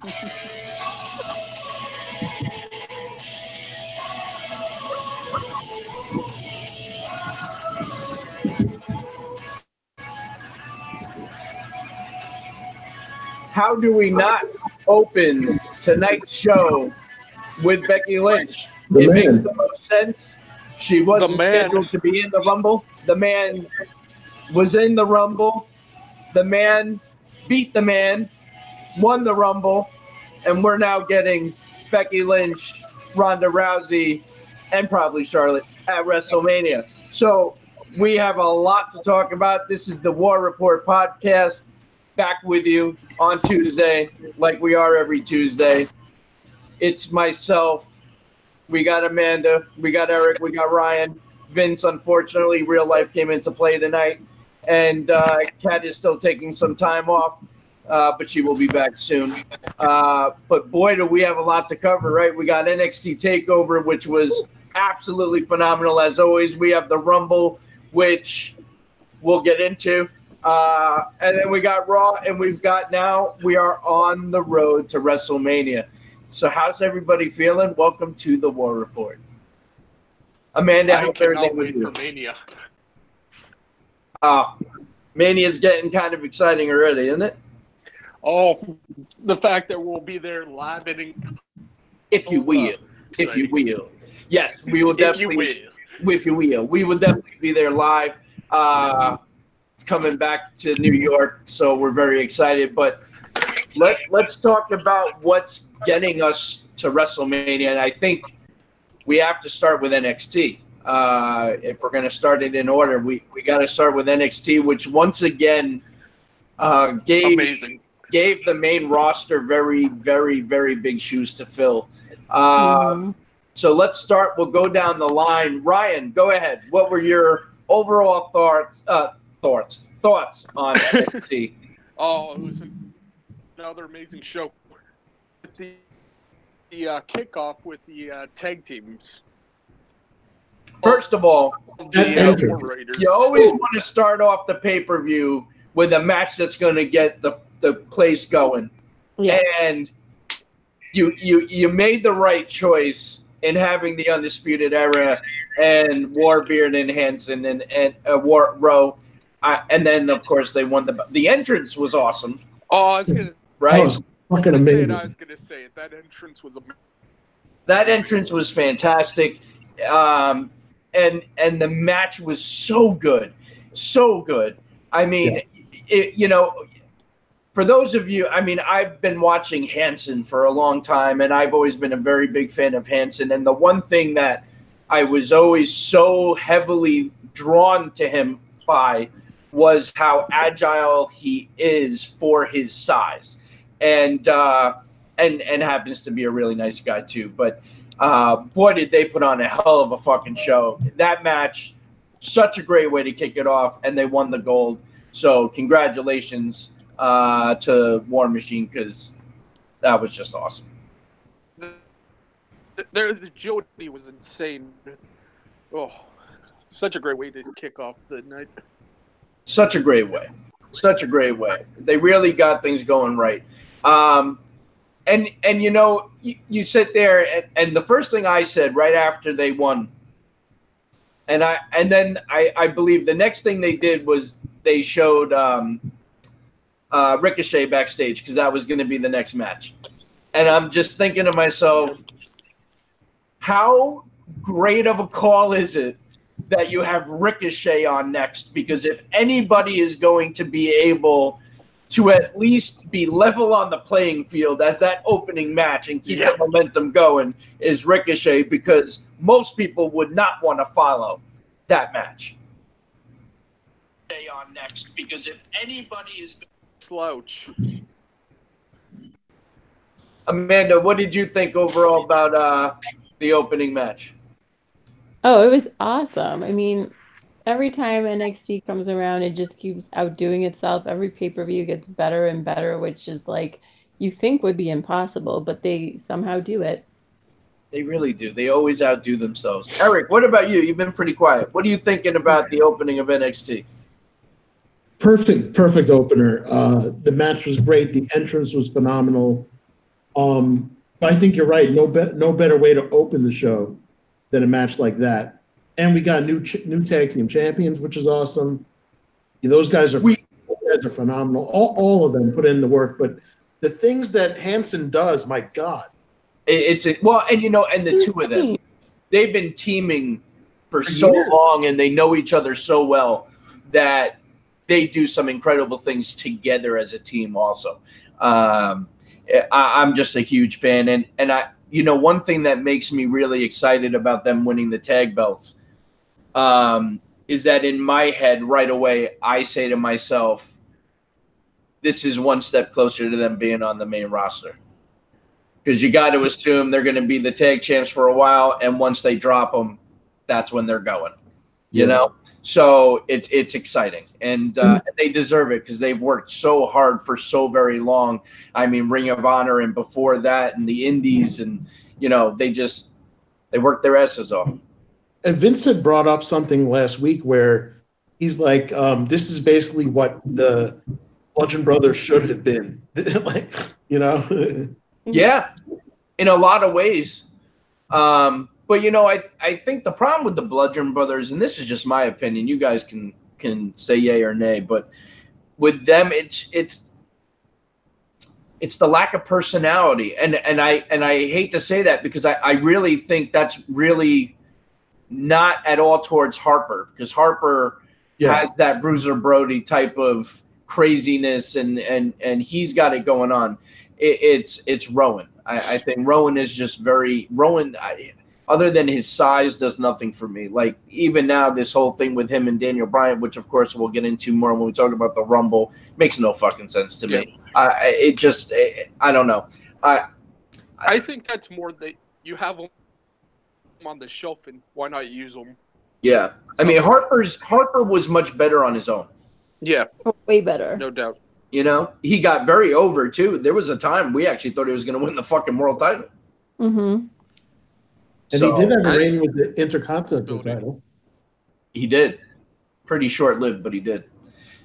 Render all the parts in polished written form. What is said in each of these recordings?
How do we not open tonight's show with Becky Lynch? It makes the most sense. She wasn't scheduled to be in the Rumble. The man was in the Rumble. The man beat the man, won the Rumble, and we're now getting Becky Lynch, Ronda Rousey, and probably Charlotte at WrestleMania. So we have a lot to talk about. This is the War Report podcast. Back with you on Tuesday, like we are every Tuesday. It's myself. We got Amanda. We got Eric. We got Ryan. Vince, unfortunately, real life came into play tonight. And Kat is still taking some time off, but she will be back soon. But boy, do we have a lot to cover, right? We got NXT Takeover, which was absolutely phenomenal. As always, we have the Rumble, which we'll get into. And then we got Raw, and we are on the road to WrestleMania. So how's everybody feeling? Welcome to the War Report. Amanda, I hope everything with you. Mania. Mania's getting kind of exciting already, isn't it? Oh, the fact that we'll be there live and if you will. Yes, we will definitely. If you will. We will definitely be there live. Coming back to New York, so we're very excited. But let's talk about what's getting us to WrestleMania, and I think we have to start with NXT. If we're going to start it in order, we got to start with NXT, which once again gave the main roster very, very, very big shoes to fill. So let's start. We'll go down the line. Ryan, go ahead. What were your overall thoughts on NXT? Oh, it was another amazing show. The kickoff with the tag teams. First of all, you always want to start off the pay-per-view with a match that's going to get the place going. Yeah. And you made the right choice in having the Undisputed Era and Warbeard and Hanson and Rowe. And then, of course, they won the entrance was awesome. Oh, I was going to right? Fucking amazing. I was going to say it. That entrance was amazing. That entrance was fantastic. And the match was so good. So good. I mean, for those of you, I mean, I've been watching Hanson for a long time, and I've always been a very big fan of Hanson. And the one thing that I was always so heavily drawn to him by was how agile he is for his size, and happens to be a really nice guy too. But boy, did they put on a hell of a fucking show. That match, such a great way to kick it off, and they won the gold. So congratulations to War Machine, because that was just awesome. The agility was insane. Oh, such a great way to kick off the night. Such a great way. Such a great way. They really got things going right. And you know, you sit there, and the first thing I said right after they won, and then I believe the next thing they did was they showed Ricochet backstage, because that was going to be the next match. And I'm just thinking to myself, how great of a call is it that you have Ricochet on next? Because if anybody is going to be able to at least be level on the playing field as that opening match and keep the momentum going, is Ricochet, because most people would not want to follow that match. On next, because if anybody is slouch. Amanda, what did you think overall about the opening match? Oh, it was awesome. I mean, every time NXT comes around, it just keeps outdoing itself. Every pay-per-view gets better and better, which is like you think would be impossible, but they somehow do it. They really do. They always outdo themselves. Eric, what about you? You've been pretty quiet. What are you thinking about the opening of NXT? Perfect opener. The match was great. The entrance was phenomenal. But I think you're right. No better way to open the show than a match like that. And we got new tag team champions, which is awesome. Those guys are phenomenal. All of them put in the work, but the things that Hanson does, my God. And the two of them, they've been teaming for so long, and they know each other so well that they do some incredible things together as a team also. I'm just a huge fan. And I, one thing that makes me really excited about them winning the tag belts is that in my head right away, I say to myself, this is one step closer to them being on the main roster. Because you got to assume they're going to be the tag champs for a while, and once they drop them, that's when they're going. You know? So it's exciting, and they deserve it because they've worked so hard for so very long. I mean, Ring of Honor, and before that, and the Indies, and they worked their asses off. And Vince had brought up something last week where he's like, "This is basically what the Bludgeon Brothers should have been," Yeah, in a lot of ways. But I think the problem with the Bludgeon Brothers, and this is just my opinion, you guys can say yay or nay, but with them, it's the lack of personality, and I hate to say that because I really think that's really not at all towards Harper, because Harper has that Bruiser Brody type of craziness, and he's got it going on. It's Rowan. I think Rowan is just very other than his size, does nothing for me. Like, even now, this whole thing with him and Daniel Bryan, which, of course, we'll get into more when we talk about the Rumble, makes no fucking sense to me. I don't know. I think that's more that you have them on the shelf, and why not use them? Yeah. I mean, Harper was much better on his own. Yeah. Way better. No doubt. He got very over, too. There was a time we actually thought he was going to win the fucking world title. Mm-hmm. And he did have a reign with the Intercontinental title. He did. Pretty short-lived, but he did.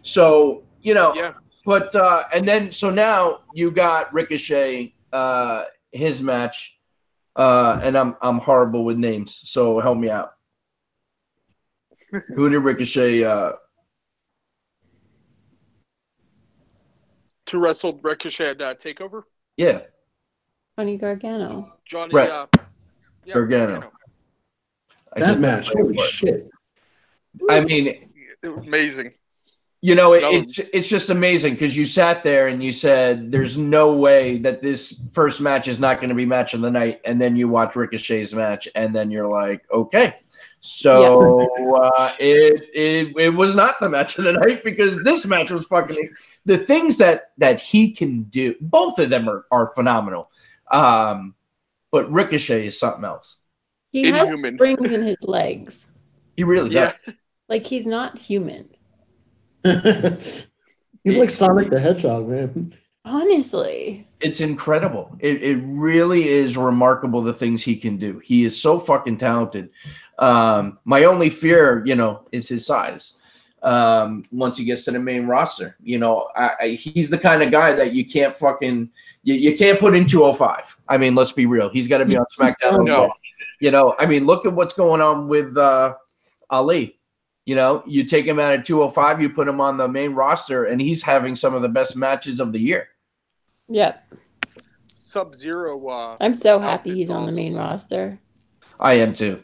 So, but and then so now you got Ricochet, his match, and I'm horrible with names, so help me out. Who did Ricochet to wrestle Ricochet at Takeover? Yeah. Johnny Gargano. Johnny Gargano. That match, holy shit. I mean, it was amazing. It's just amazing because you sat there and you said, there's no way that this first match is not going to be match of the night. And then you watch Ricochet's match and then you're like, okay. So it was not the match of the night because this match was fucking the things that he can do. Both of them are phenomenal. But Ricochet is something else. He has springs in his legs. He really does. Like, he's not human. He's like Sonic the Hedgehog, man. Honestly. It's incredible. It really is remarkable the things he can do. He is so fucking talented. My only fear, is his size. Once he gets to the main roster, he's the kind of guy that you can't fucking you can't put in 205. I mean, let's be real. He's got to be on SmackDown. No. I mean, look at what's going on with Ali. You take him out at 205, you put him on the main roster, and he's having some of the best matches of the year. Yep. Sub-Zero. I'm so happy he's on the main roster. I am too.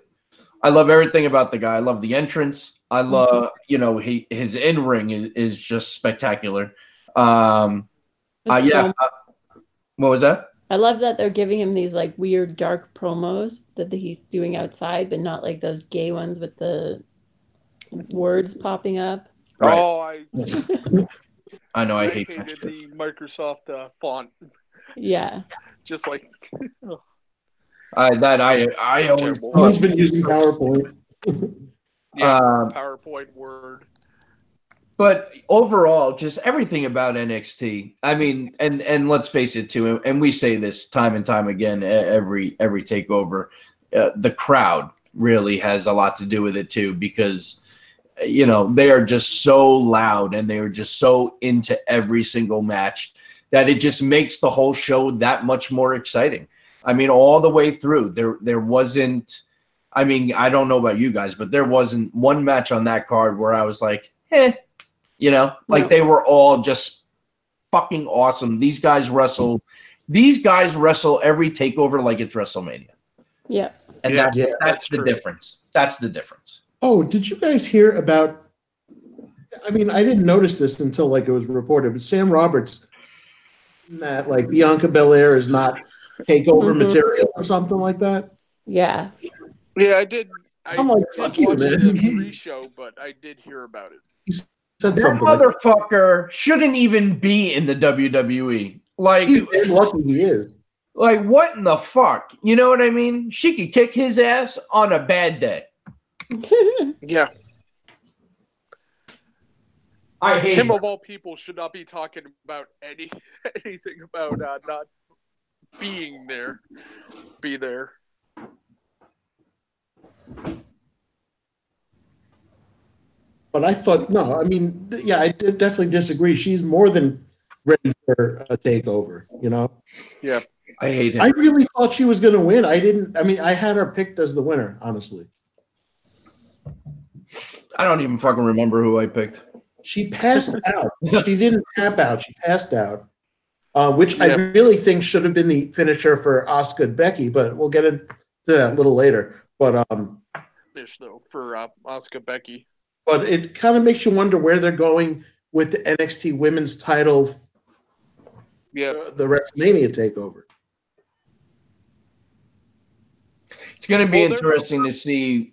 I love everything about the guy. I love the entrance. I love, his in-ring is just spectacular. What was that? I love that they're giving him these like weird dark promos that he's doing outside, but not like those gay ones with the words popping up. Right. Oh, I know. I hate hated the Microsoft font. Yeah. Just like. I always. Someone's been using PowerPoint. PowerPoint, Word. But overall, just everything about NXT. I mean, and let's face it too, and we say this time and time again, every takeover, the crowd really has a lot to do with it too, because they are just so loud and they are just so into every single match that it just makes the whole show that much more exciting. I mean, all the way through, there wasn't. I mean, I don't know about you guys, but there wasn't one match on that card where I was like, like they were all just fucking awesome. These guys wrestle every takeover like it's WrestleMania. Yeah. And that's the difference. That's the difference. Oh, did you guys hear about, I mean, I didn't notice this until like it was reported, but Sam Roberts, that like Bianca Belair is not takeover material or something like that? Yeah. Yeah, I did. I'm like, fuck you, man. The pre-show, but I did hear about it. He said That something motherfucker shouldn't even be in the WWE. Like, he's lucky he is. Like, what in the fuck? You know what I mean? She could kick his ass on a bad day. Yeah. I hate him. Of all people should not be talking about anything about not being there. Be there. But I thought, no, I mean, yeah, I definitely disagree. She's more than ready for a takeover, you know? Yeah. I hate him. I really thought she was going to win. I had her picked as the winner, honestly. I don't even fucking remember who I picked. She passed out. She didn't tap out. She passed out, which I really think should have been the finisher for Asuka and Becky, but we'll get into that a little later. But finish though for Asuka Becky. But it kind of makes you wonder where they're going with the NXT Women's title. Yeah, the WrestleMania takeover. It's going to be interesting to see,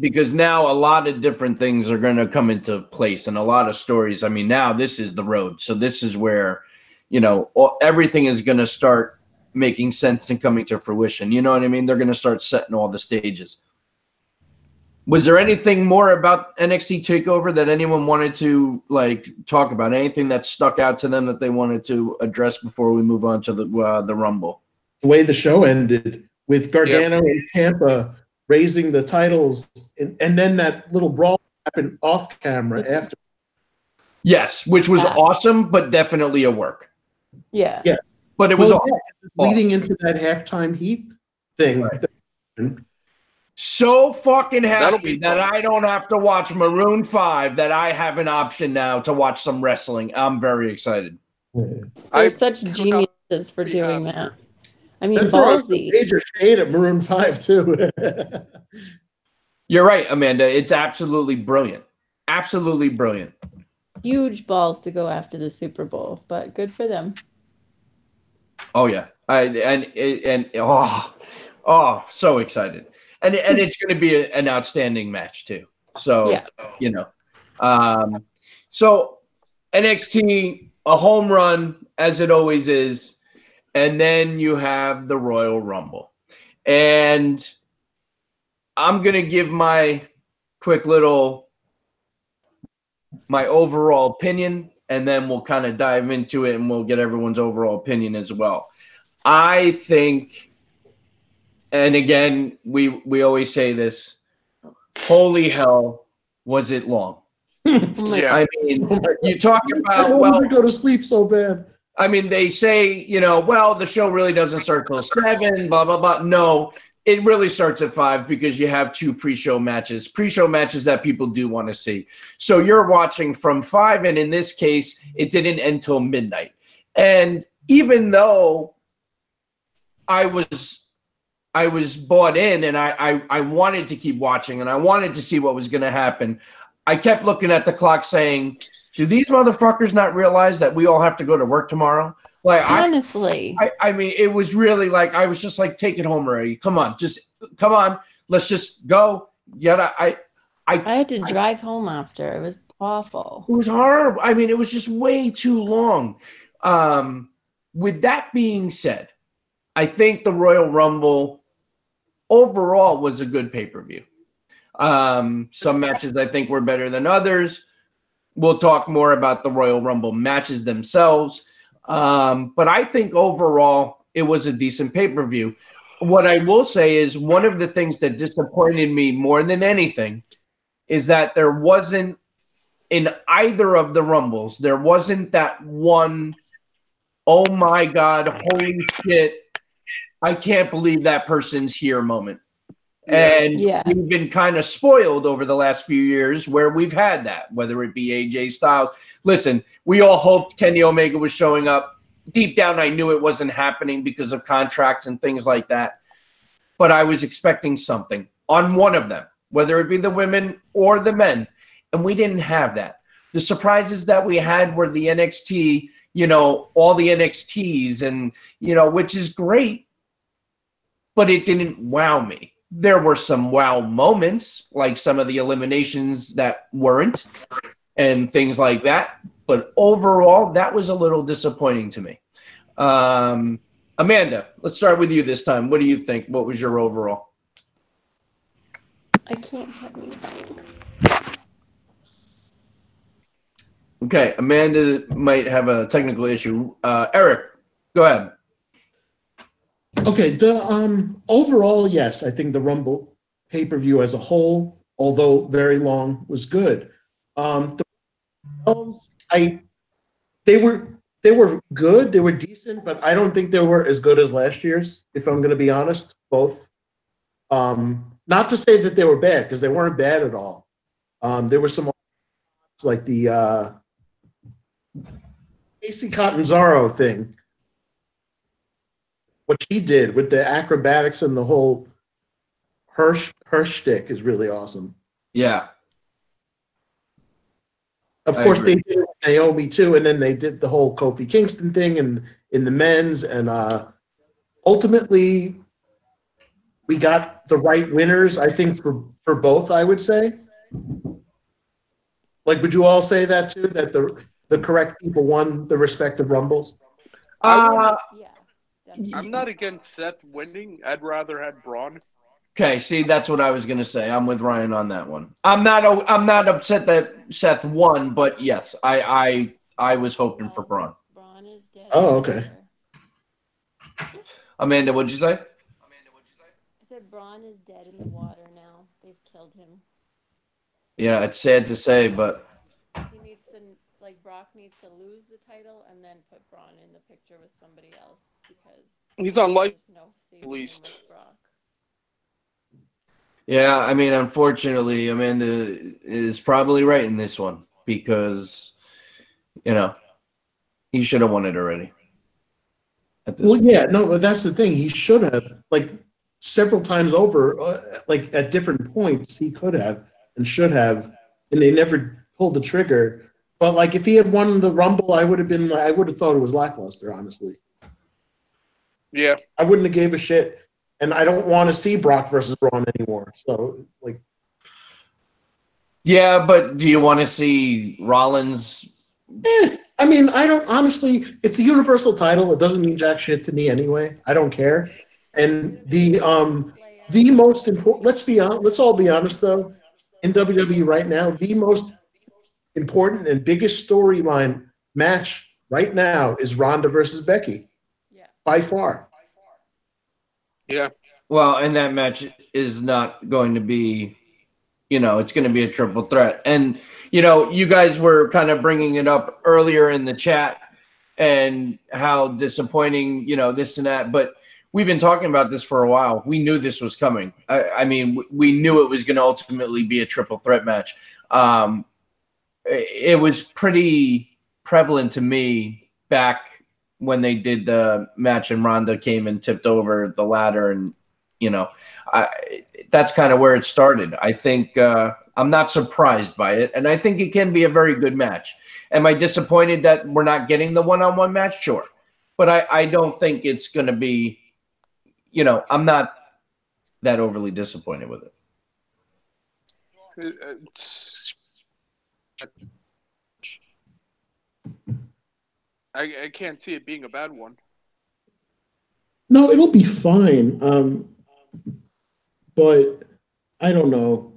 because now a lot of different things are going to come into place and a lot of stories. I mean, now this is the road. So this is where, everything is going to start making sense and coming to fruition. You know what I mean? They're going to start setting all the stages. Was there anything more about NXT TakeOver that anyone wanted to talk about? Anything that stuck out to them that they wanted to address before we move on to the Rumble? The way the show ended with Gargano and Ciampa raising the titles, and then that little brawl happened off camera after. Yes, which was awesome, but definitely a work. Yeah. Yeah. But it was leading into that halftime heat thing. Right. So fucking happy that I don't have to watch Maroon 5, that I have an option now to watch some wrestling. I'm very excited. They're such geniuses for doing that. I mean, ballsy. Major shade at Maroon 5 too. You're right, Amanda. It's absolutely brilliant. Absolutely brilliant. Huge balls to go after the Super Bowl, but good for them. Oh yeah, so excited, and it's going to be an outstanding match too. So so NXT, a home run as it always is. And then you have the Royal Rumble. And I'm going to give my my overall opinion, and then we'll kind of dive into it and we'll get everyone's overall opinion as well. I think, and again, we always say this, holy hell, was it long. I mean, you talk about, I wanted to go to sleep so bad. I mean, they say, the show really doesn't start till 7, blah, blah, blah. No, it really starts at 5 because you have 2 pre-show matches that people do want to see. So you're watching from 5, and in this case, it didn't end till midnight. And even though I was bought in and I wanted to keep watching and I wanted to see what was going to happen, I kept looking at the clock saying, do these motherfuckers not realize that we all have to go to work tomorrow? Honestly. I mean, it was really I was just take it home already. Come on. Let's just go. Yeah, I had to drive home after. It was awful. It was horrible. I mean, it was just way too long. With that being said, I think the Royal Rumble overall was a good pay-per-view. Some matches I think were better than others. We'll talk more about the Royal Rumble matches themselves. But I think overall it was a decent pay-per-view. What I will say is one of the things that disappointed me more than anything is that there wasn't, in either of the Rumbles, there wasn't that one oh my God, holy shit, I can't believe that person's here moment. And we've been kind of spoiled over the last few years where we've had that, whether it be AJ Styles. Listen, we all hoped Kenny Omega was showing up. Deep down, I knew it wasn't happening because of contracts and things like that. But I was expecting something on one of them, whether it be the women or the men. And we didn't have that. The surprises that we had were the NXT, all the NXTs and, which is great, but it didn't wow me. There were some wow moments, like some of the eliminations that weren't and things like that. But overall, that was a little disappointing to me. Amanda, let's start with you this time. What do you think? What was your overall? I can't have me. Okay, Amanda might have a technical issue. Eric, go ahead. Okay, the overall, yes, I think the Rumble pay-per-view as a whole, although very long, was good. They were good, they were decent, but I don't think they were as good as last year's, if I'm going to be honest, both. Not to say that they were bad, because they weren't bad at all. There were some, like the Casey Catanzaro thing. What she did with the acrobatics and the whole her shtick is really awesome. Yeah. Of course, they did Naomi too, and then they did the whole Kofi Kingston thing in the men's, and ultimately we got the right winners, I think, for both, I would say. Like, would you all say that too, that the correct people won the respective Rumbles? Yeah. I'm not against Seth winning. I'd rather have Braun. Okay, see, that's what I was going to say. I'm with Ryan on that one. I'm not upset that Seth won, but yes, I was hoping for Braun. Braun is dead. Oh, okay. Amanda, what'd you say? I said Braun is dead in the water now. They've killed him. Yeah, it's sad to say, but He needs to, Brock needs to lose the title and then put Braun in the picture with somebody else because he's on life at least. Yeah, I mean, unfortunately, Amanda is probably right in this one because, he should have won it already. Yeah, no, but that's the thing. He should have, several times over, at different points, he could have and should have, and they never pulled the trigger. But, if he had won the Rumble, I would have thought it was lackluster, honestly. Yeah. I wouldn't have gave a shit. And I don't want to see Brock versus Braun anymore. So, yeah, but do you want to see Rollins? I mean, I don't honestly. It's a universal title. It doesn't mean jack shit to me anyway. I don't care. And the most important. Let's all be honest though. In WWE right now, the most important and biggest storyline match right now is Ronda versus Becky. Yeah. By far. Yeah. Well, and that match is not going to be, it's going to be a triple threat. And, you guys were kind of bringing it up earlier in the chat and how disappointing, this and that. But we've been talking about this for a while. We knew this was coming. I mean, we knew it was going to ultimately be a triple threat match. It was pretty prevalent to me back when they did the match and Ronda came and tipped over the ladder and, that's kind of where it started. I think I'm not surprised by it, and I think it can be a very good match. Am I disappointed that we're not getting the one-on-one match? Sure. But I don't think it's going to be, I'm not that overly disappointed with it. I can't see it being a bad one. No, it'll be fine. But I don't know.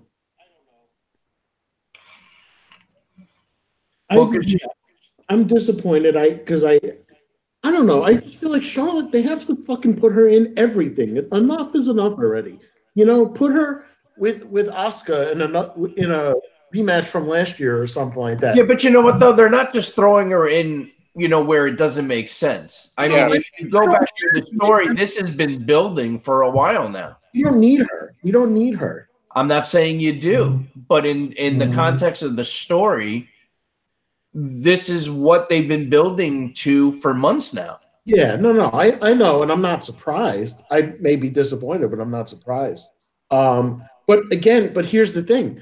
I'm disappointed. Because I don't know. I just feel like Charlotte. They have to fucking put her in everything. Enough is enough already. Put her with Asuka in a rematch from last year or something like that. Yeah, but you know what though? They're not just throwing her in where it doesn't make sense. I mean, if you go back to the story, this has been building for a while now. You don't need her. You don't need her. I'm not saying you do, but in the context of the story, this is what they've been building to for months now. Yeah, no, I know, and I'm not surprised. I may be disappointed, but I'm not surprised. But here's the thing.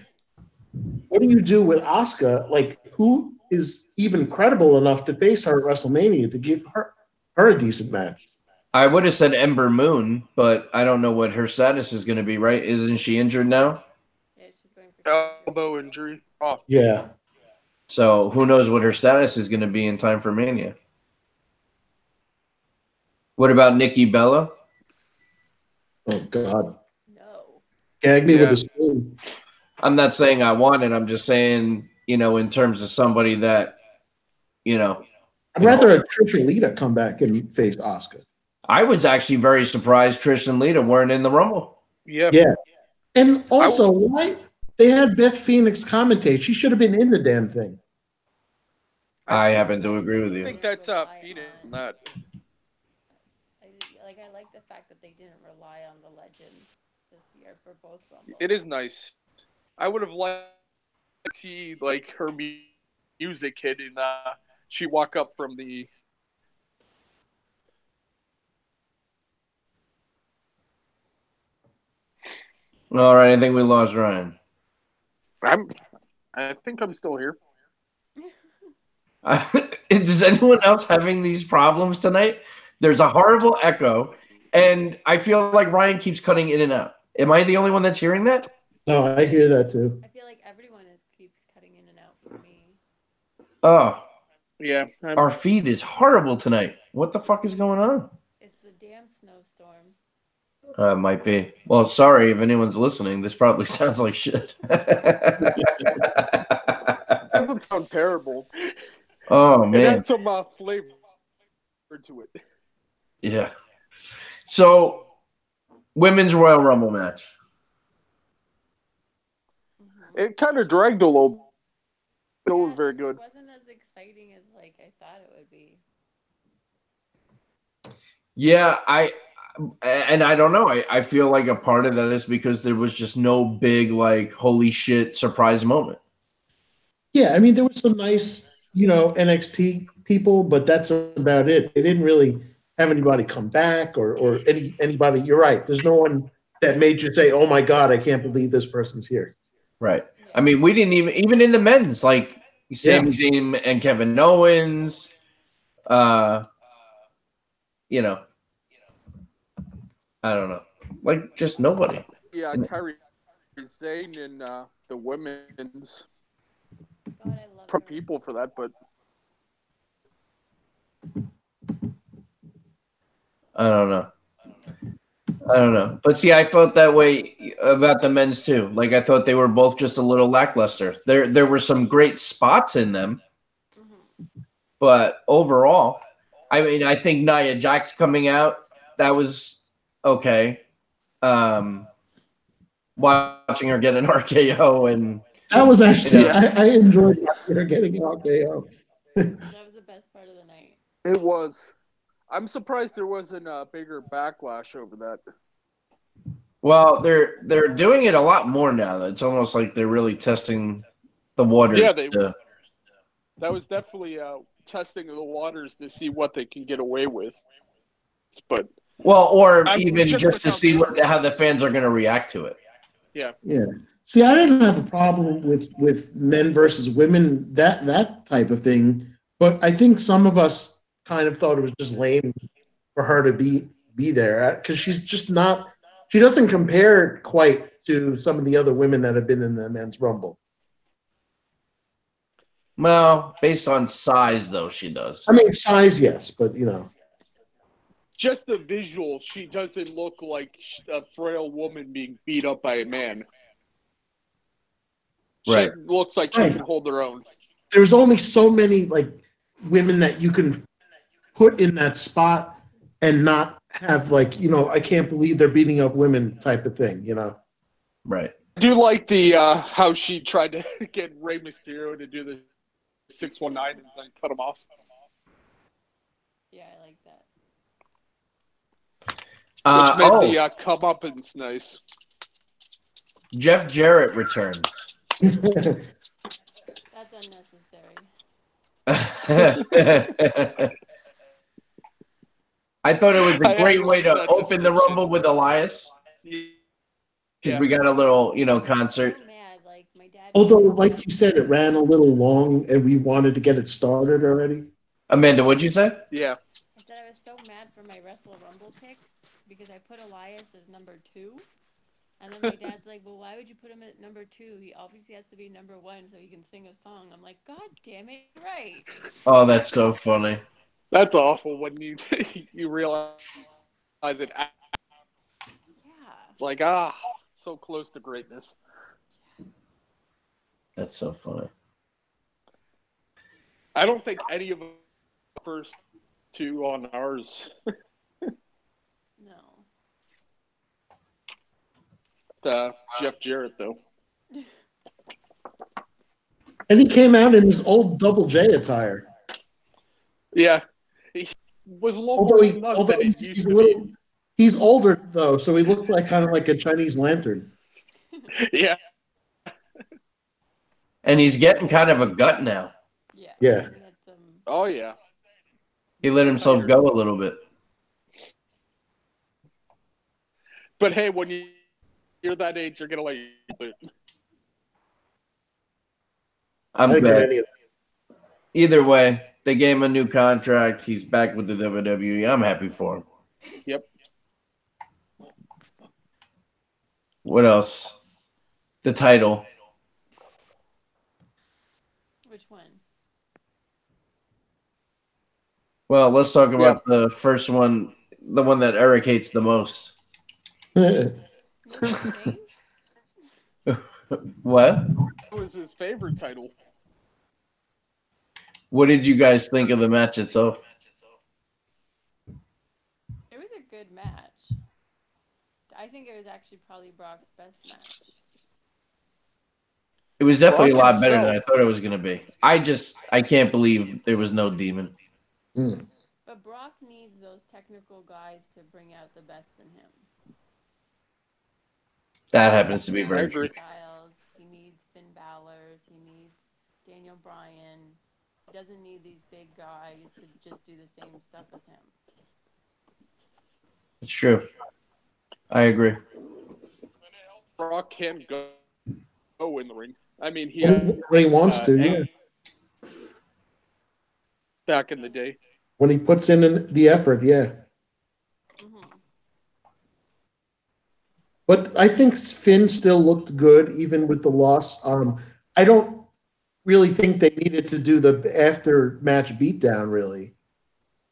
What do you do with Asuka? Like, who is even credible enough to face her at WrestleMania to give her a decent match? I would have said Ember Moon, but I don't know what her status is going to be, right? Isn't she injured now? Yeah, she's going for elbow injury. Oh. Yeah. So who knows what her status is going to be in time for Mania? What about Nikki Bella? Oh, God. No. Gag me with a spoon. I'm not saying I want it. I'm just saying, in terms of somebody that, I'd rather a Trish and Lita come back and face Asuka. I was actually very surprised Trish and Lita weren't in the Rumble. Yeah. Yeah. And also, why they had Beth Phoenix commentate? She should have been in the damn thing. I happen to agree with you. I think that's Phoenix on that. I like the fact that they didn't rely on the legends this year for both Rumbles. It is nice. I would have liked to see her music hit and she walk up from the. All right, I think we lost Ryan. I think I'm still here. Is anyone else having these problems tonight? There's a horrible echo, and I feel like Ryan keeps cutting in and out. Am I the only one that's hearing that? No, I hear that too. I feel like everyone keeps cutting in and out for me. Oh. Yeah. Our feed is horrible tonight. What the fuck is going on? It's the damn snowstorms. Might be. Well, sorry if anyone's listening. This probably sounds like shit. Doesn't sound terrible. Oh, man. It has some flavor to it. Yeah. So, Women's Royal Rumble match. It kind of dragged a little. It was very good. It wasn't as exciting as I thought it would be. Yeah, I don't know. I feel like a part of that is because there was just no big holy shit surprise moment. Yeah, I mean there was some nice, NXT people, but that's about it. They didn't really have anybody come back or anybody. You're right. There's no one that made you say, "Oh my God, I can't believe this person's here." Right. I mean, we didn't even in the men's Sami Zayn and Kevin Owens. I don't know. Just nobody. Yeah, Kyrie Zayn and the women's. God, I love people for that, but I don't know. But see, I felt that way about the men's too. I thought they were both just a little lackluster. There were some great spots in them, but overall, I mean, I think Nia Jax coming out, that was okay. Watching her get an RKO and that was actually I enjoyed her getting an RKO. That was the best part of the night. It was. I'm surprised there wasn't a bigger backlash over that. Well, they're doing it a lot more now. It's almost like they're really testing the waters. Yeah, that was definitely testing the waters to see what they can get away with. But even just to see how the fans are going to react to it. Yeah. Yeah. See, I didn't have a problem with men versus women, that type of thing. But I think some of us kind of thought it was just lame for her to be there because she's just not. She doesn't compare quite to some of the other women that have been in the men's Rumble. Well, based on size, though, she does. I mean, size, yes, but just the visual, she doesn't look like a frail woman being beat up by a man. Right. She looks like she can hold her own. There's only so many women that you can put in that spot and not have I can't believe they're beating up women type of thing, Right. I do like the how she tried to get Rey Mysterio to do the 619 and then cut him off. Yeah, I like that. Which made the comeuppance nice. Jeff Jarrett returns. That's unnecessary. I thought it was a great way to open the Rumble with Elias. Because we got a little, concert. So mad. Like, my dad. Although, like you said, it ran a little long, and we wanted to get it started already. Amanda, what'd you say? Yeah. I said I was so mad for my WrestleRumble picks because I put Elias as number 2. And then my dad's like, well, why would you put him at number 2? He obviously has to be number 1 so he can sing a song. I'm like, God damn it, right. Oh, that's so funny. That's awful when you realize it. Yeah. It's like, so close to greatness. That's so funny. I don't think any of the first 2 on ours. No. Jeff Jarrett, though. And he came out in his old Double J attire. Yeah. He was a little more nuts than it used to be. He's older, though, so he looked like kind of like a Chinese lantern. Yeah. And he's getting kind of a gut now. Yeah. Yeah. Oh, yeah. He let himself go a little bit. But hey, when you're that age, you're going to let you do it. I'm glad. Either way, they gave him a new contract. He's back with the WWE. I'm happy for him. Yep. What else? The title. Which one? Well, let's talk about the first one, the one that Eric hates the most. What? What was his favorite title? What did you guys think of the match itself? It was a good match. I think it was actually probably Brock's best match. It was definitely a lot better than I thought it was going to be. I can't believe there was no demon. But Brock needs those technical guys to bring out the best in him. That happens to be very true. He needs Finn Balor. He needs Daniel Bryan. He doesn't need these big guys to just do the same stuff as him. It's true. I agree. Brock can go in the ring. I mean, he when he wants to, yeah. Back in the day. When he puts in the effort, yeah. Mm-hmm. But I think Finn still looked good, even with the loss. I don't really think they needed to do the after-match beatdown, really.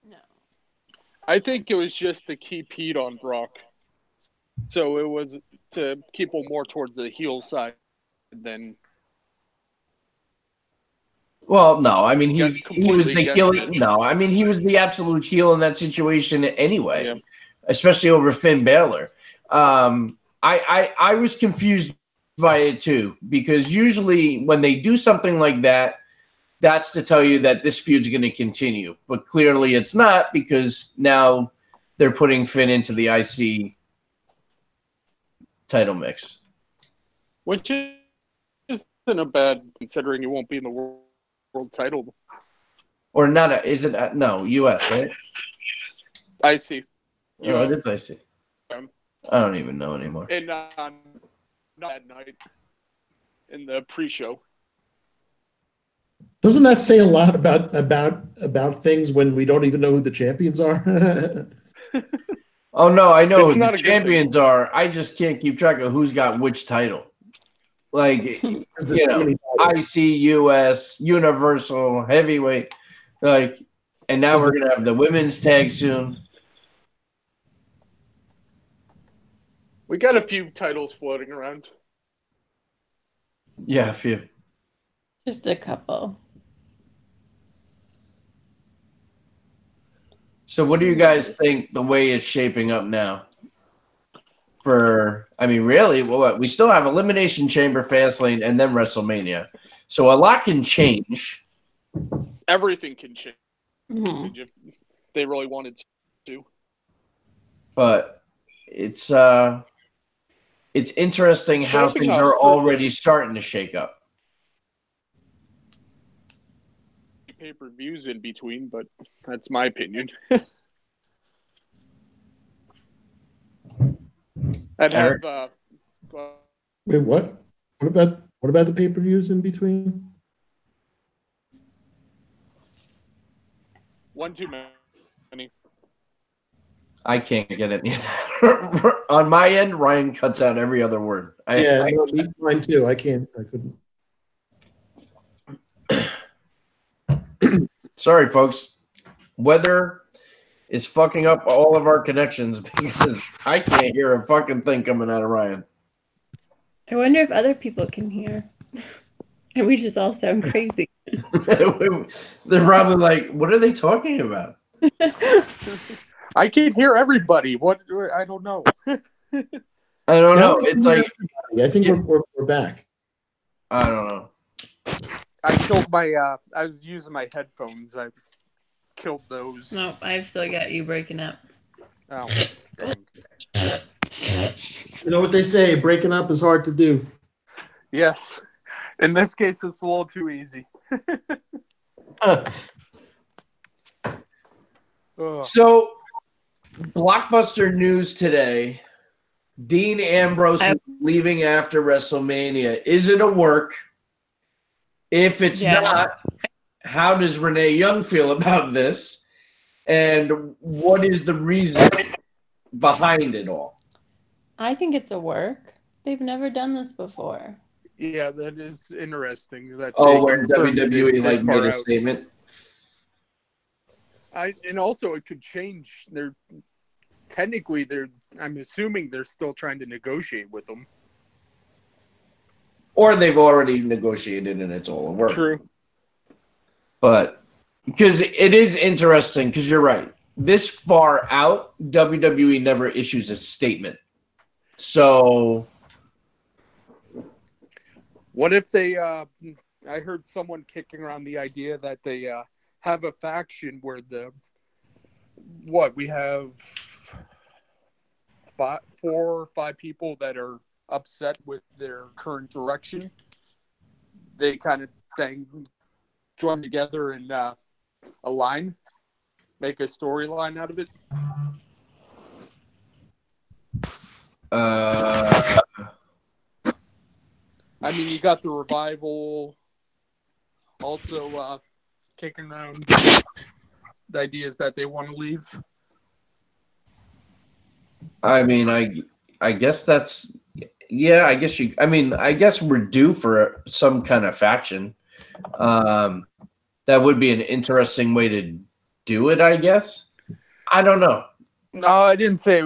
No. I think it was just to keep heat on Brock. So it was to keep him more towards the heel side than... Well, no, I mean, he was the heel. it. No, I mean, he was the absolute heel in that situation anyway, Yeah. especially over Finn Balor. I was confused by it too, because usually when they do something like that, that's to tell you that this feud's going to continue. But clearly it's not, because now they're putting Finn into the IC title mix. Which isn't a bad, considering he won't be in the world title. Or not, no, US, right? IC. Oh, it is IC. I don't even know anymore. And not that night in the pre-show. Doesn't that say a lot about things when we don't even know who the champions are? Oh no, I know It's who not the a good champions are. I just can't keep track of who's got which title. Like, you know, IC, US, Universal, Heavyweight. Like, and now we're gonna have the women's tag soon. We got a few titles floating around. Yeah, a few. Just a couple. So what do you guys think the way it's shaping up now? I mean, really, well, we still have Elimination Chamber, Fastlane, and then WrestleMania. So a lot can change. Everything can change. Mm-hmm. they really wanted to. But it's interesting how things are already starting to shake up. Pay-per-views in between, but that's my opinion. I'd have. Wait, what? What about the pay-per-views in between? One too many. I can't get any of that. On my end, Ryan cuts out every other word. Mine too. I couldn't. Sorry, folks. Weather is fucking up all of our connections because I can't hear a fucking thing coming out of Ryan. I wonder if other people can hear. And we just all sound crazy. They're probably like, what are they talking about? I can't hear everybody. What? I don't know. I don't know. It's like I think we're back. I don't know. I killed my. I was using my headphones. I killed those. No, I've still got you breaking up. Oh, dang. You know what they say? Breaking up is hard to do. Yes. In this case, it's a little too easy. So, blockbuster news today. Dean Ambrose is leaving after WrestleMania. Is it a work? If it's not, how does Renee Young feel about this? And what is the reason behind it all? I think it's a work. They've never done this before. Yeah, that is interesting. That where WWE made a statement. And also it could change. I'm assuming they're still trying to negotiate with them. Or they've already negotiated and it's all a work. True. But because it is interesting, because you're right. This far out, WWE never issues a statement. So what if they I heard someone kicking around the idea that they have a faction where we have 4 or 5 people that are upset with their current direction. They kind of join together and align, make a storyline out of it. I mean, you got the Revival also kicking around the ideas that they want to leave. I mean, I guess that's I guess we're due for some kind of faction. That would be an interesting way to do it, I guess. I don't know. No, I didn't say.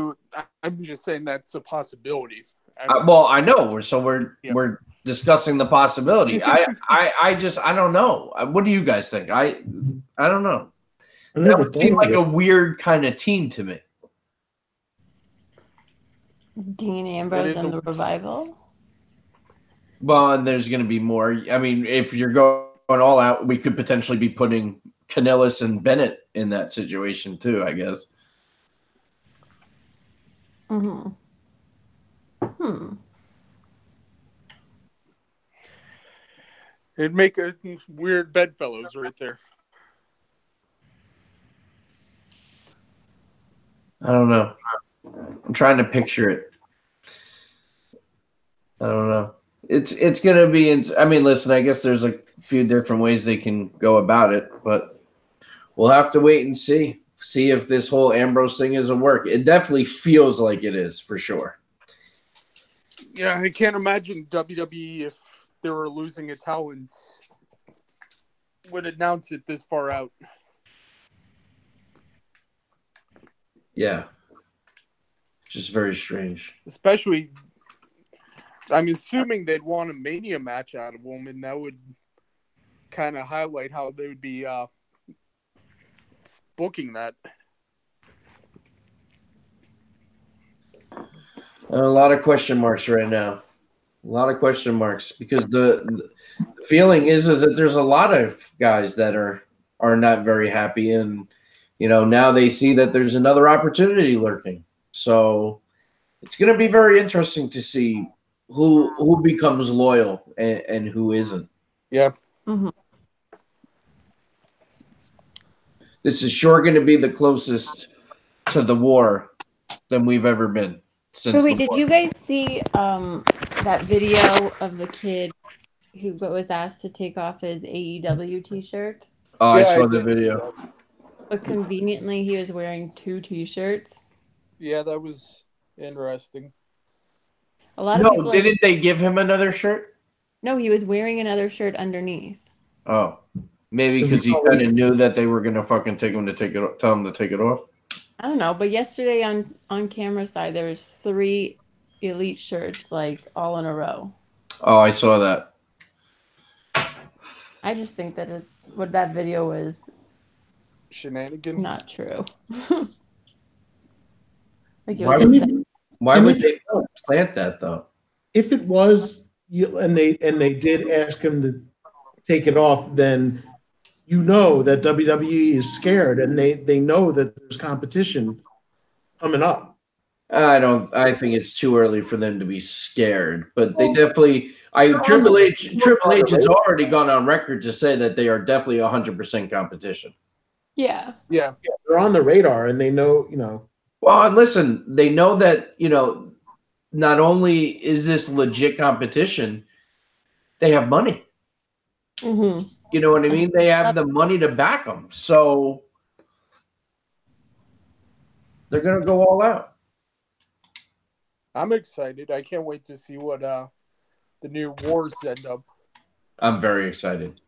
I'm just saying that's a possibility. I know. We're discussing the possibility. I don't know. What do you guys think? I don't know. That would seem like a weird kind of team to me. Dean Ambrose and the Revival. Well, and there's going to be more. I mean, if you're going all out, we could potentially be putting Kanellis and Bennett in that situation too, I guess. Mm-hmm. It'd make a weird bedfellows right there. I don't know. I'm trying to picture it. I don't know. It's going to be. I mean, listen. I guess there's a few different ways they can go about it, but we'll have to wait and see. See if this whole Ambrose thing is a work. It definitely feels like it is for sure. Yeah, I can't imagine WWE, if they were losing a talent, would announce it this far out. Yeah. Just very strange. Especially, I'm assuming they'd want a Mania match out of them, and that would kind of highlight how they would be booking that. A lot of question marks right now. A lot of question marks because the feeling is that there's a lot of guys that are not very happy, and now they see that there's another opportunity lurking. So it's going to be very interesting to see who becomes loyal and who isn't. Yeah. Mm-hmm. This is sure going to be the closest to the war than we've ever been since. So wait, the did war. you guys see that video of the kid who was asked to take off his AEW t-shirt? Oh, Yeah, I saw I the did see video. that. But conveniently, he was wearing 2 t-shirts. Yeah, that was interesting. A lot of people. No, didn't they give him another shirt? No, he was wearing another shirt underneath. Oh, maybe because he kind of knew that they were gonna fucking tell him to take it off. I don't know, but yesterday on camera side there was 3 elite shirts like all in a row. Oh, I saw that. I just think that what that video was Shenanigans. not true. Like Why would they plant that though? If it was, and they did ask him to take it off, then that WWE is scared and they know that there's competition coming up. I think it's too early for them to be scared, but they definitely. Triple H has already gone on record to say that they are definitely 100% competition. Yeah. Yeah. They're on the radar and they know. Well, and listen, they know that not only is this legit competition, they have money. Mm-hmm. You know what I mean? They have the money to back them, so they're gonna go all out. I'm excited. I can't wait to see what the new wars end up. I'm very excited.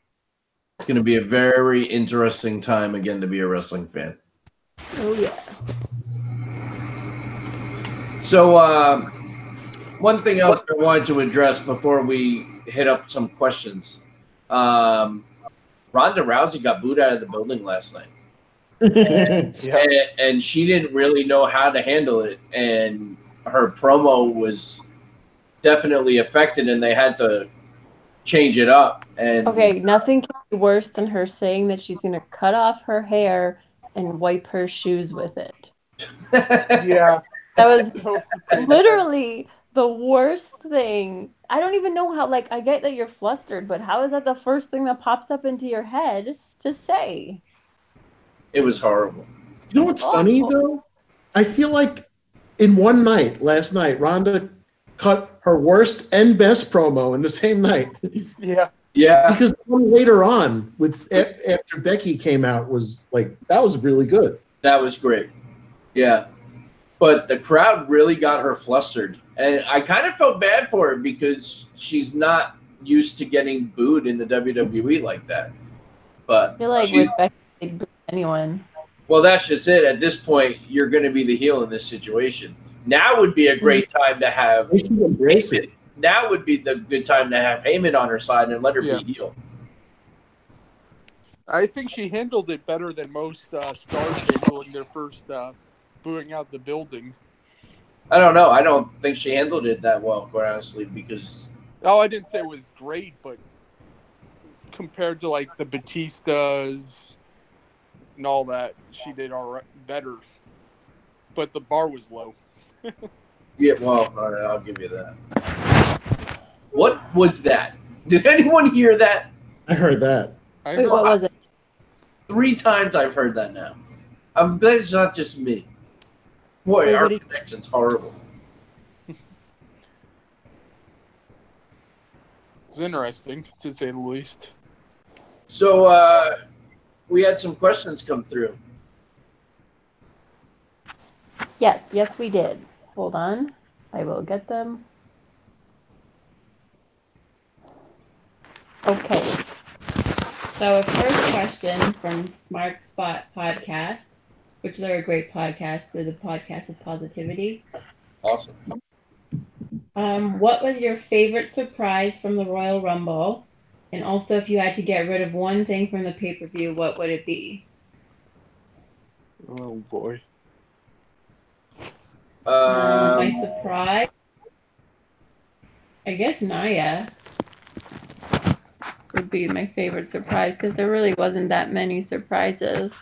It's going to be a very interesting time again to be a wrestling fan. Oh yeah. So one thing else I wanted to address before we hit up some questions. Ronda Rousey got booed out of the building last night. Yeah. And she didn't really know how to handle it, and her promo was definitely affected, and they had to change it up. And Okay, nothing can be worse than her saying that she's gonna cut off her hair and wipe her shoes with it. Yeah. That was literally the worst thing. I don't even know how, I get that you're flustered, but how is that the first thing that pops up into your head to say? It was horrible. You know what's funny though? I feel like in one night, last night, Ronda cut her worst and best promo in the same night. Yeah. Yeah. Because later on, after Becky came out, that was really good. That was great. Yeah. But the crowd really got her flustered. And I kind of felt bad for her because she's not used to getting booed in the WWE like that. But I feel like with Becky, they'd boo anyone. Well, that's just it. At this point, you're going to be the heel in this situation. Now would be a great time to have Heyman. Now would be the good time to have Heyman on her side and let her be heel. I think she handled it better than most stars handling their first booing out the building. I don't know. I don't think she handled it that well, quite honestly, because... Oh, I didn't say it was great, but compared to, the Batistas and all that, she did all right, better. But the bar was low. Yeah, well, all right, I'll give you that. What was that? Did anyone hear that? I heard that. Wait, what was it? 3 times I've heard that now. I'm glad it's not just me. Boy, our connection's horrible. It's interesting, to say the least. So, we had some questions come through. Yes, we did. Hold on. I will get them. Okay. So, first question from Smart Spot Podcast, which they're a great podcast. They're the podcast of positivity. Awesome. What was your favorite surprise from the Royal Rumble? And also, if you had to get rid of one thing from the pay-per-view, what would it be? Oh, boy. My surprise? I guess Naya would be my favorite surprise because there really wasn't that many surprises.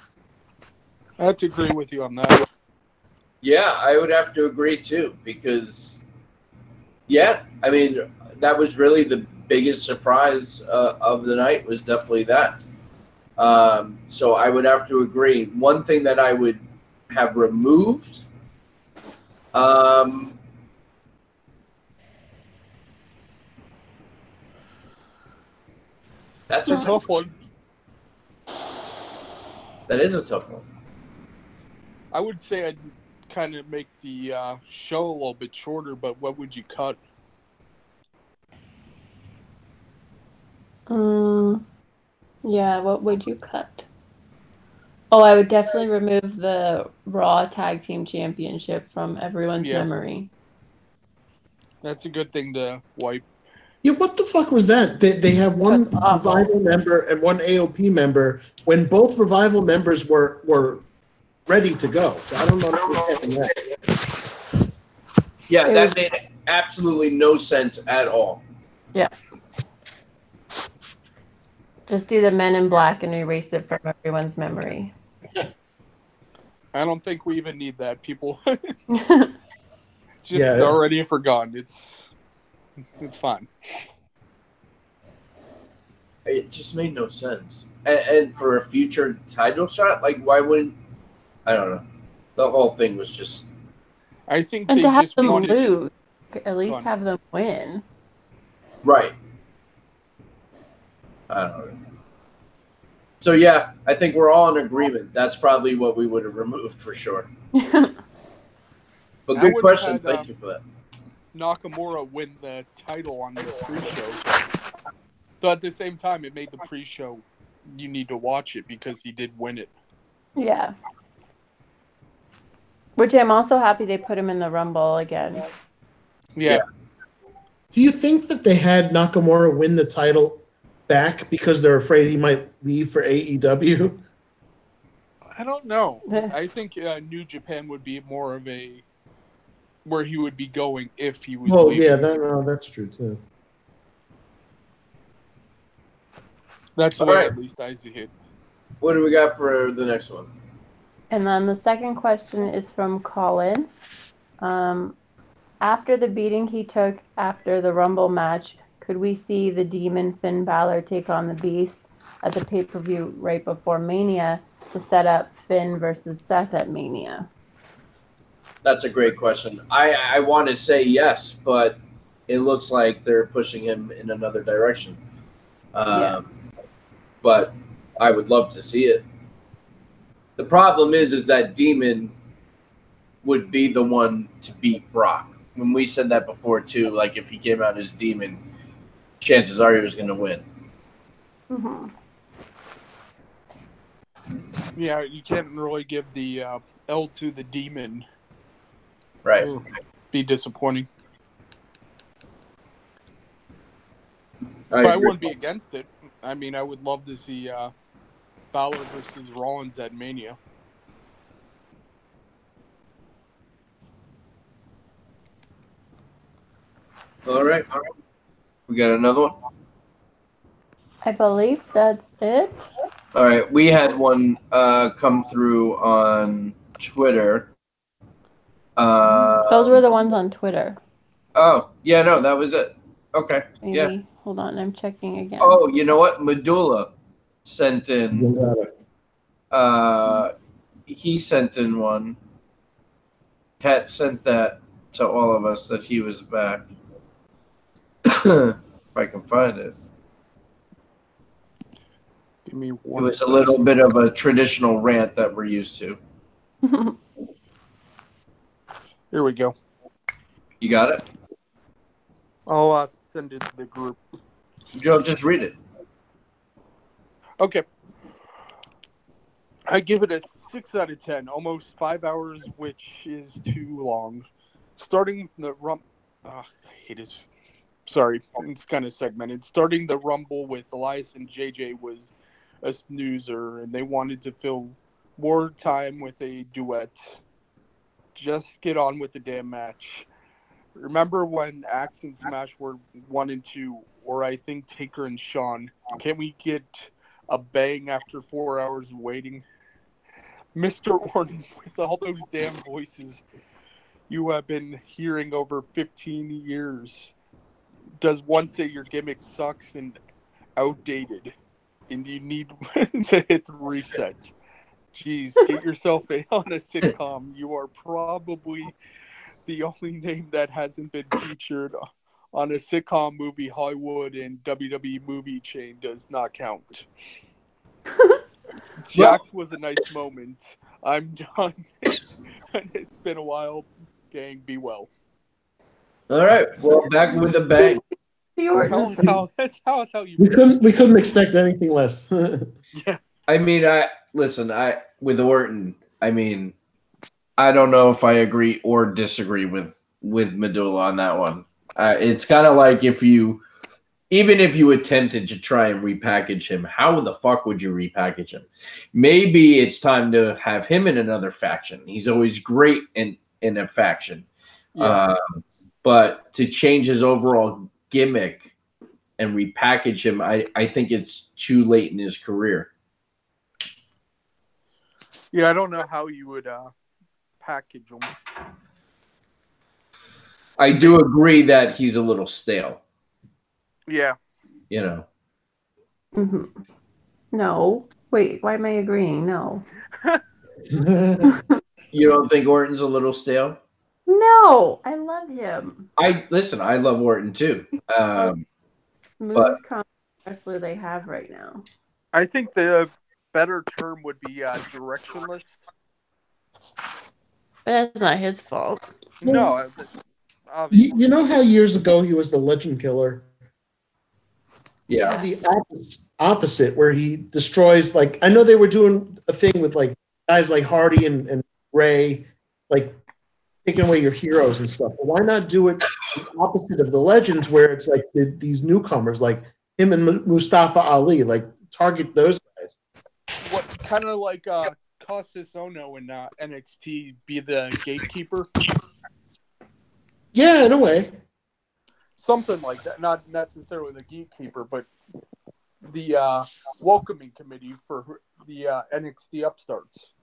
I have to agree with you on that. Yeah, I would have to agree too, because, yeah, I mean, that was really the biggest surprise of the night, was definitely that. So I would have to agree. One thing that I would have removed, that's It's a tough one. That is a tough one. I would say I'd kind of make the show a little bit shorter, but what would you cut? Yeah, what would you cut? Oh, I would definitely remove the Raw Tag Team Championship from everyone's memory. That's a good thing to wipe. Yeah, what the fuck was that? They have one Revival member and one AOP member when both Revival members were ready to go. So I don't know what happened that. Yeah, that made absolutely no sense at all. Yeah. Just do the Men in Black and erase it from everyone's memory. I don't think we even need that. People just already forgotten. It's fine. It just made no sense. And for a future title shot, like, why wouldn't? I don't know. The whole thing was just. I think and they to have just them wanted lose, at least have them win. Right. I don't know. So yeah, I think we're all in agreement. That's probably what we would have removed for sure. But good question. Thank you for that. Nakamura win the title on the pre-show. But at the same time, it made the pre-show, you need to watch it because he did win it. Yeah. Which I'm also happy they put him in the Rumble again. Yeah. Do you think that they had Nakamura win the title back because they're afraid he might leave for AEW? I don't know. I think New Japan would be more of a where he would be going if he was leaving. Yeah, that's true too. That's the way at least I see it. What do we got for the next one? And then the second question is from Colin. After the beating he took after the Rumble match, could we see the Demon Finn Balor take on the Beast at the pay-per-view right before Mania to set up Finn versus Seth at Mania? That's a great question. I want to say yes, but it looks like they're pushing him in another direction. But I would love to see it. The problem is that Demon would be the one to beat Brock. When we said that before too, like if he came out as Demon, chances are he was going to win. Mm-hmm. Yeah, you can't really give the L to the Demon. Right. It would be disappointing. But I wouldn't be against it. I mean, I would love to see Balor versus Rollins at Mania. All right. We got another one? I believe that's it. All right. We had one come through on Twitter. Those were the ones on Twitter. Oh, yeah, no, that was it. Okay. Maybe. Yeah. Hold on, I'm checking again. Oh, you know what? Medulla sent in. He sent in one. Pat sent that to all of us that he was back. If I can find it. Give me one. It was a little bit of a traditional rant that we're used to. Here we go. You got it? I'll send it to the group. Joe, just read it. Okay. I give it a 6 out of 10. Almost 5 hours, which is too long. Starting the Sorry, it's kind of segmented. Starting the Rumble with Elias and JJ was a snoozer, and they wanted to fill more time with a duet. Just get on with the damn match. Remember when Axe and Smash were 1 and 2, or I think Taker and Shawn? Can't we get a bang after 4 hours of waiting? Mr. Orton, with all those damn voices you have been hearing over 15 years, does one say your gimmick sucks and outdated and you need to hit the reset? Jeez, get yourself on a sitcom. You are probably the only name that hasn't been featured on a sitcom movie. Hollywood and WWE movie chain does not count. Jax was a nice moment. I'm done. It's been a while. Gang, be well. All right. Well, back with the bang. Tell us how you. We couldn't expect anything less. Yeah. I mean, with Orton, I mean, I don't know if I agree or disagree with Medulla on that one. It's kind of like even if you attempted to try and repackage him, how the fuck would you repackage him? Maybe it's time to have him in another faction. He's always great in a faction. Yeah. But to change his overall gimmick and repackage him, I think it's too late in his career. Yeah, I don't know how you would package him. I do agree that he's a little stale. Yeah. You know. Mm-hmm. No. Wait, why am I agreeing? No. You don't think Orton's a little stale? No, I love him. I love Orton too. Smooth wrestler they have right now. I think the better term would be directionless. But that's not his fault. No. You know how years ago he was the Legend Killer? Yeah. The opposite, where he destroys, like, I know they were doing a thing with, like, guys like Hardy and Ray, like, taking away your heroes and stuff. But why not do it the opposite of the Legends, where it's like these newcomers, like him and Mustafa Ali, like, target those guys? What kind of like Costas Ono in NXT be the gatekeeper? Yeah, in a way. Something like that. Not necessarily the gatekeeper, but the welcoming committee for the NXT upstarts.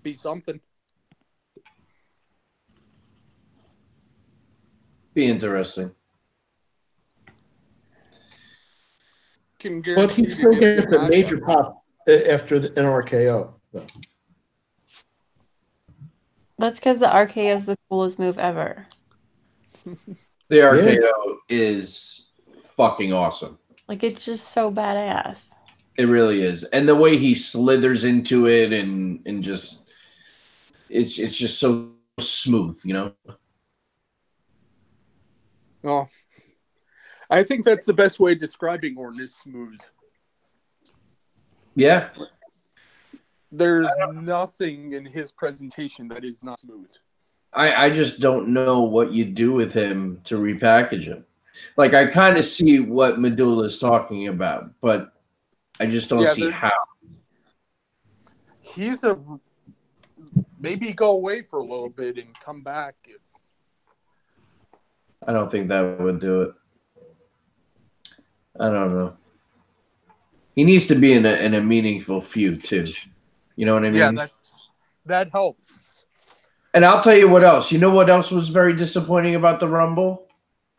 Be something. Be interesting. But he still gets a major pop after an RKO, though. That's because the RKO is the coolest move ever. The RKO is fucking awesome. Like, it's just so badass. It really is. And the way he slithers into it and just it's just so smooth, you know? Well, I think that's the best way of describing Orton is smooth. Yeah. There's nothing in his presentation that is not smooth. I just don't know what you do with him to repackage him. Like, I kind of see what Medulla is talking about, but I just don't see how. He's maybe go away for a little bit and come back. I don't think that would do it. I don't know. He needs to be in a meaningful feud too. You know what I mean? Yeah, that helps. And I'll tell you what else. You know what else was very disappointing about the Rumble?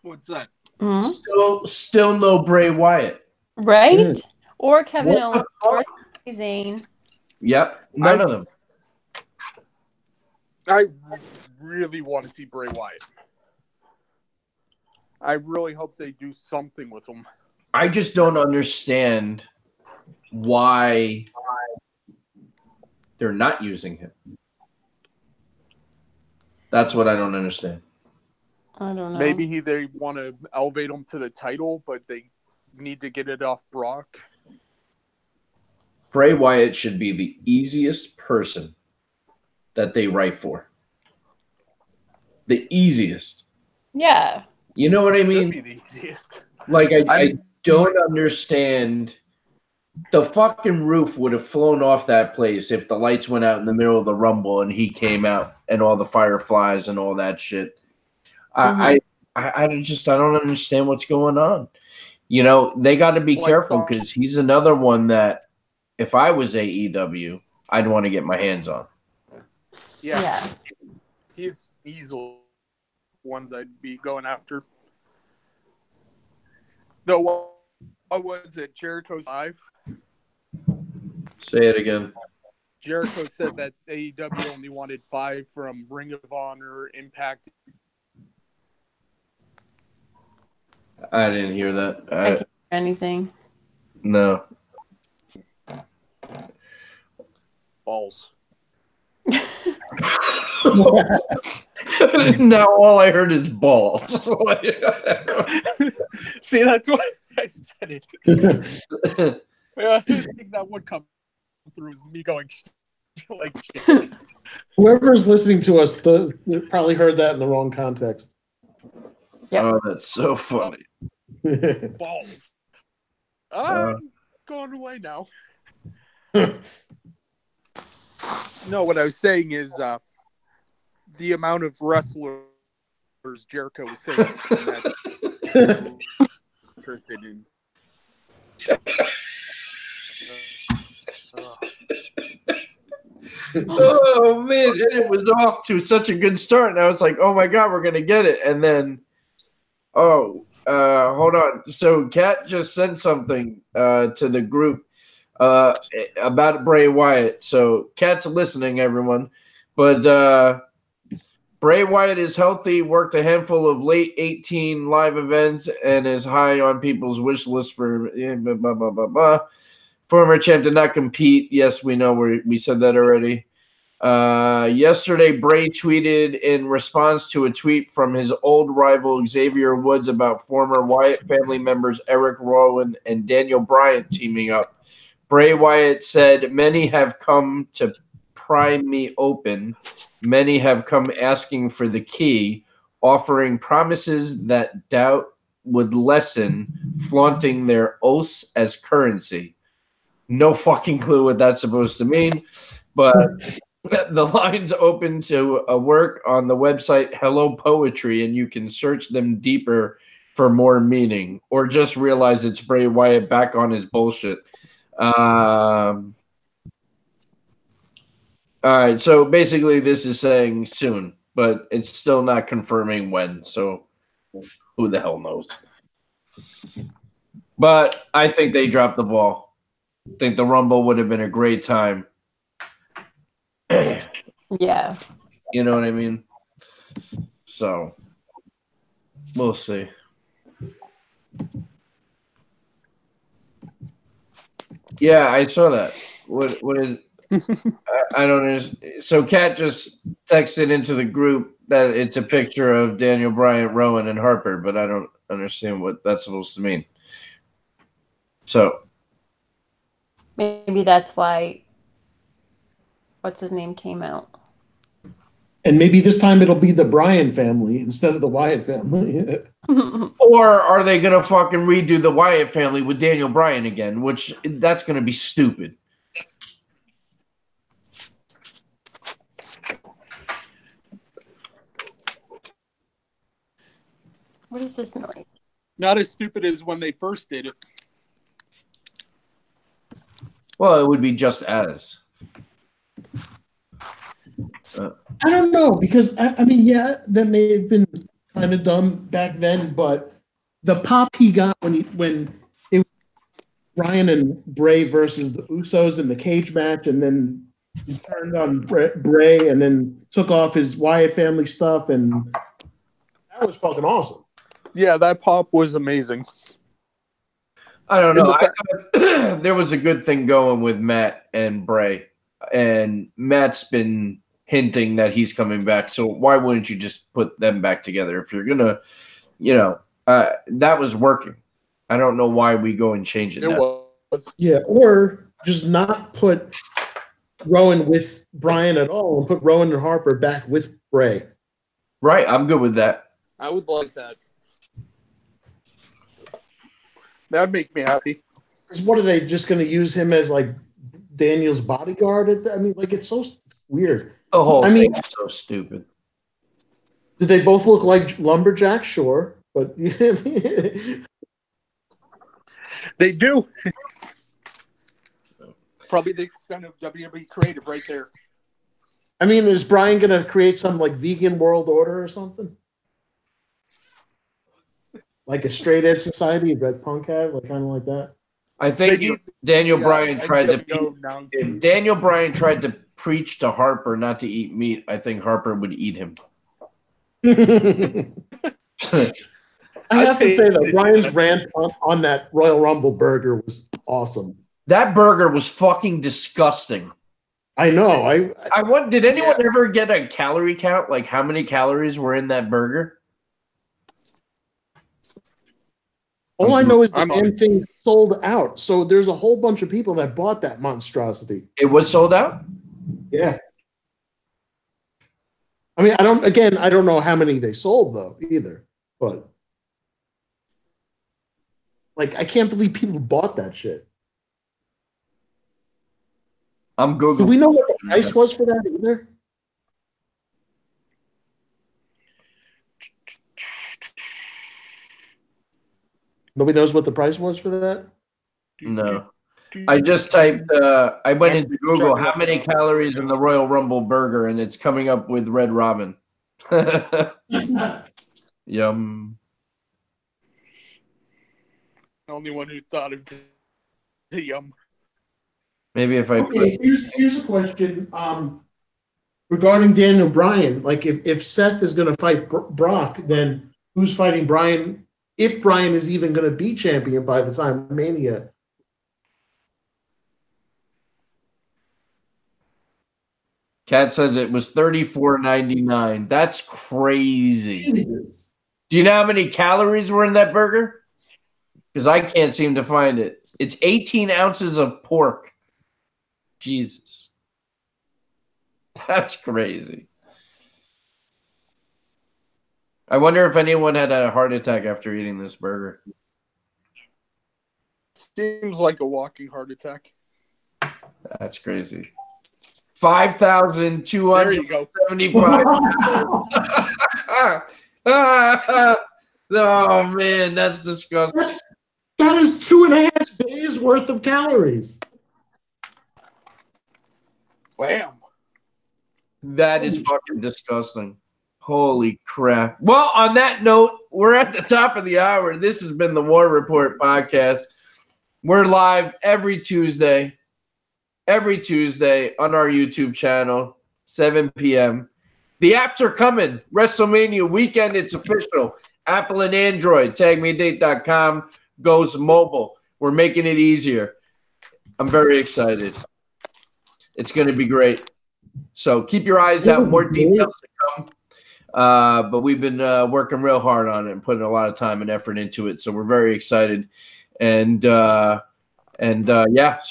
What's that? Mm-hmm. Still no Bray Wyatt. Right? Or Kevin Owens or Zayn. Yep. None of them. I really want to see Bray Wyatt. I really hope they do something with him. I just don't understand why they're not using him. That's what I don't understand. I don't know. Maybe they want to elevate him to the title, but they need to get it off Brock. Bray Wyatt should be the easiest person that they write for. The easiest. Yeah. You know what I mean? Should be the easiest. Like, I don't understand. The fucking roof would have flown off that place if the lights went out in the middle of the Rumble and he came out and all the fireflies and all that shit. I don't understand what's going on. You know, they got to be Like careful because he's another one that if I was AEW, I'd want to get my hands on. Yeah. He's easily ones I'd be going after. Though, what was it? Jericho's live? Say it again. Jericho said that AEW only wanted 5 from Ring of Honor, Impact. I didn't hear that. I can't hear anything. No. Balls. Now all I heard is balls. See, that's why I said it. I think that would come through as me going like shit. Whoever's listening to us probably heard that in the wrong context. Yep. Oh, that's so funny. Balls. I'm going away now. No, what I was saying is the amount of wrestlers Jericho was saying that interested in. Oh man, and it was off to such a good start, and I was like, "Oh my god, we're gonna get it!" And then, hold on. So, Kat just sent something to the group about Bray Wyatt. So, Kat's listening, everyone. But Bray Wyatt is healthy, worked a handful of late 18 live events, and is high on people's wish list for blah, blah, blah, blah, blah. Former champ did not compete. Yes, we know. We said that already. Yesterday, Bray tweeted in response to a tweet from his old rival Xavier Woods about former Wyatt family members Eric Rowan and Daniel Bryan teaming up. Bray Wyatt said, "Many have come to pry me open. Many have come asking for the key, offering promises that doubt would lessen, flaunting their oaths as currency." No fucking clue what that's supposed to mean, but the line's open to a work on the website Hello Poetry, and you can search them deeper for more meaning, or just realize it's Bray Wyatt back on his bullshit. All right, so basically this is saying soon, but it's still not confirming when, so who the hell knows? But I think they dropped the ball. I think the Rumble would have been a great time. Yeah. You know what I mean? So, we'll see. Yeah, I saw that. What is... I don't understand. So, Kat just texted into the group that it's a picture of Daniel Bryan, Rowan, and Harper, but I don't understand what that's supposed to mean. So... Maybe that's why what's his name came out. And maybe this time it'll be the Bryan family instead of the Wyatt family. Or are they going to fucking redo the Wyatt family with Daniel Bryan again, which that's going to be stupid. What is this noise? Not as stupid as when they first did it. Well, it would be just as. I don't know, because, I mean, yeah, that may have been kind of dumb back then, but the pop he got when it was Ryan and Bray versus the Usos in the cage match, and then he turned on Bray and then took off his Wyatt family stuff, and that was fucking awesome. Yeah, that pop was amazing. I don't know. I thought there was a good thing going with Matt and Bray, and Matt's been hinting that he's coming back. So why wouldn't you just put them back together if you're gonna, that was working. I don't know why we go and change it. It was. Yeah, or just not put Rowan with Bryan at all, and put Rowan and Harper back with Bray. Right, I'm good with that. I would like that. That would make me happy. What are they just going to use him as like Daniel's bodyguard? I mean, like, it's so weird. The whole I mean, thing's so stupid. Do they both look like lumberjacks? Sure, but They do. Probably the extent of WWE creative right there. I mean, is Brian going to create some like vegan world order or something? Like a straight edge society that Punk had, like kind of like that. I think Daniel Bryan tried to preach to Harper not to eat meat. I think Harper would eat him. I have to say that Brian's rant on that Royal Rumble burger was awesome. That burger was fucking disgusting. I know. I want. Did anyone ever get a calorie count? Like how many calories were in that burger? All I know is the damn thing sold out. So there's a whole bunch of people that bought that monstrosity. It was sold out? Yeah. I mean, I don't know how many they sold though either. But like, I can't believe people bought that shit. I'm Googling. Do we know what the price was for that either? Nobody knows what the price was for that? No. I just typed, I went into Google, how many calories in the Royal Rumble burger, and it's coming up with Red Robin. Yum. The only one who thought of the yum. Maybe if I here's a question regarding Daniel Bryan. Like, if Seth is going to fight Brock, then who's fighting Bryan? If Bryan is even going to be champion by the time Mania. Kat says it was $34.99. That's crazy. Jesus. Do you know how many calories were in that burger? Because I can't seem to find it. It's 18 ounces of pork. Jesus. That's crazy. I wonder if anyone had a heart attack after eating this burger. Seems like a walking heart attack. That's crazy. 5,275. Oh man, that's disgusting. That is 2.5 days worth of calories. Wham. That is fucking disgusting. Holy crap. Well, on that note, we're at the top of the hour. This has been the War Report podcast. We're live every Tuesday on our YouTube channel, 7 p.m. The apps are coming. WrestleMania weekend, it's official. Apple and Android, tagmeadate.com goes mobile. We're making it easier. I'm very excited. It's going to be great. So keep your eyes out. More details to come. But we've been working real hard on it and putting a lot of time and effort into it. So we're very excited. And so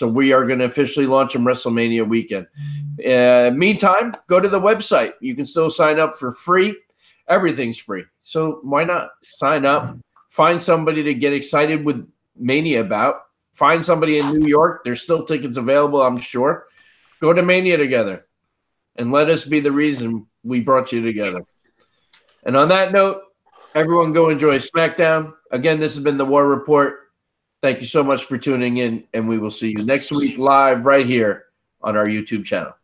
we are going to officially launch on WrestleMania weekend. Meantime, go to the website. You can still sign up for free. Everything's free. So why not sign up? Find somebody to get excited with Mania about. Find somebody in New York. There's still tickets available, I'm sure. Go to Mania together. And let us be the reason we brought you together. And on that note, everyone go enjoy SmackDown. Again, this has been the War Report. Thank you so much for tuning in, and we will see you next week live right here on our YouTube channel.